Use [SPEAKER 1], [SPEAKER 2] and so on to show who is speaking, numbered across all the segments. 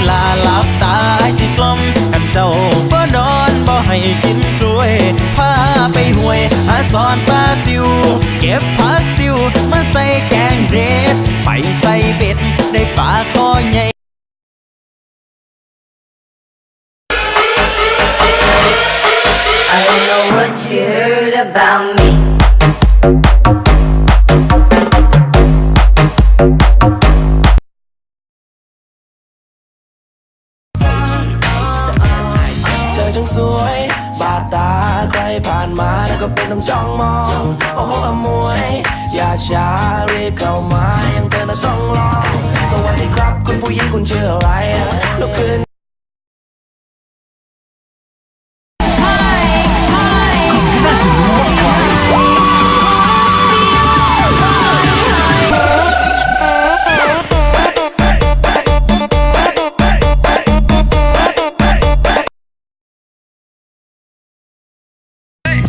[SPEAKER 1] ลาหลับตาสิกล่อมกันเจ้าบ่นอนบ่ให้กินกล้วยพาไปห่วยหาสอนปลาซิวเก็บผักติวมาใส่แกงเร็ดไปใส่เบ็ดได้ปลาคอใหญ่
[SPEAKER 2] I don't know what you heard about me.
[SPEAKER 3] เธอจังสวยบาดตาใครผ่านมาแล้วก็เป็นต้องจ้องมองโอ้โหอมวยอย่าช้ารีบเข้ามายังเธอน่ะต้องลองสวัสดีครับคุณผู้หญิงคุณชื่ออะไรลุกขึ้น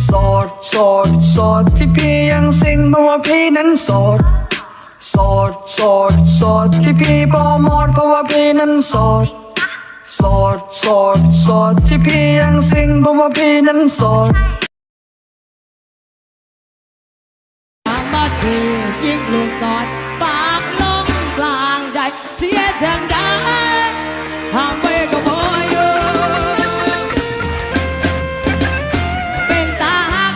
[SPEAKER 3] โสดโสดโสดที่พี่ยังซิงเพราะว่าพี่นั้นโสดโสดโสดโสดที่พี่โปรโมทเพราะว่าพี่นั้นโสดโสดโสดโสดที่พี่ยังซิงเพราะว่าพี่นั้นโสด
[SPEAKER 4] มาถือยิงลูกสอดฝากลงกลางใจเสียจังได้ห้ามไปก็พออยู่เป็นตาหัก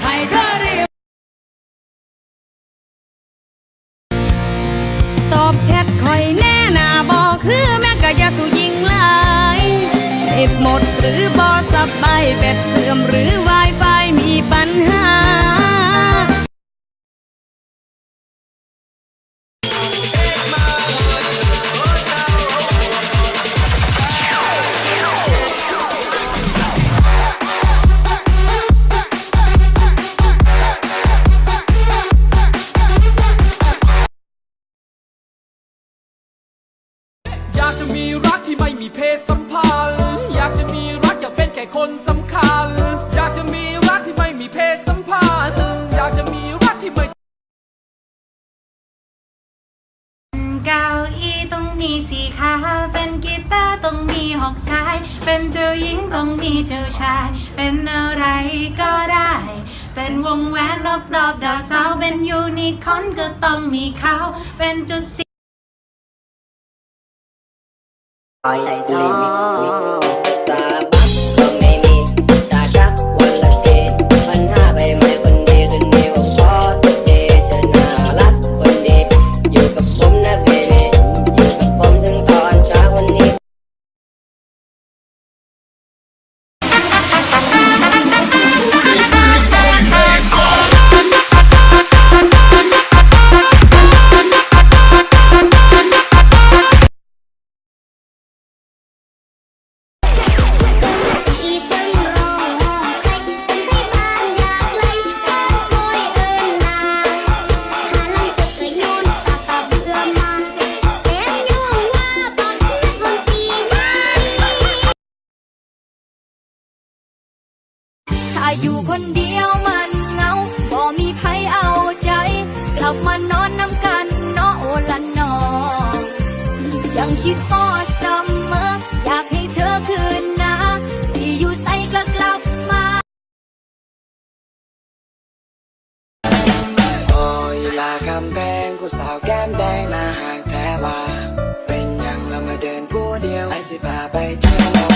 [SPEAKER 4] ให้เธอรีบตอบแชทคอยแน่นาบอกคือแม่ก็อย่าสู้ยิงหลายเน็ตหมดหรือบอสบายแบตเสื่อมหรือ Wi-Fi มีปัญหา
[SPEAKER 5] อยากจะมีรักที่ไม่มีเพศสัมพันธ์อยากจะมีรักอยากเป็นแค่คนสำคัญอยากจะมีรักที่ไม่มีเพศสัมพันธ์อยากจะมีรักที่ไม่
[SPEAKER 2] เก้าอี้ต้องมีสี่ขาเป็นกีตาร์ต้องมีหกสายเป็นเจ้าหญิงต้องมีเจ้าชายเป็นอะไรก็ได้เป็นวงแหวนรอบๆดาวเสาร์เป็นยูนิคอร์นก็ต้องมีเขาเป็นจุดสี
[SPEAKER 6] ไอ้ลิมิตตาบักก็ไม่มีตาชักวันละทีปัญหาไปไหมคนดีคืนนี้ว่าพอสักทีฉันน่ารักคนดีอยู่กับผมนะเบบี้อยู่กับผมถึงตอนเช้าวันนี้
[SPEAKER 2] ถ้าอยู่คนเดียวมันเหงาบ่มีใครเอาใจกลับมานอนน้ำกันเนาะโอละนอยังคิดฮอดเสมออยากให้เธอคืนนะสิอยู่ใส่ก็กลับมา
[SPEAKER 3] โอ้ยลาคำแพงผู้สาวแก้มแดงหน้าหางแท้ว่าเป็นยังเรามาเดินผู้เดียวไอ้สิพาไปเที่ยว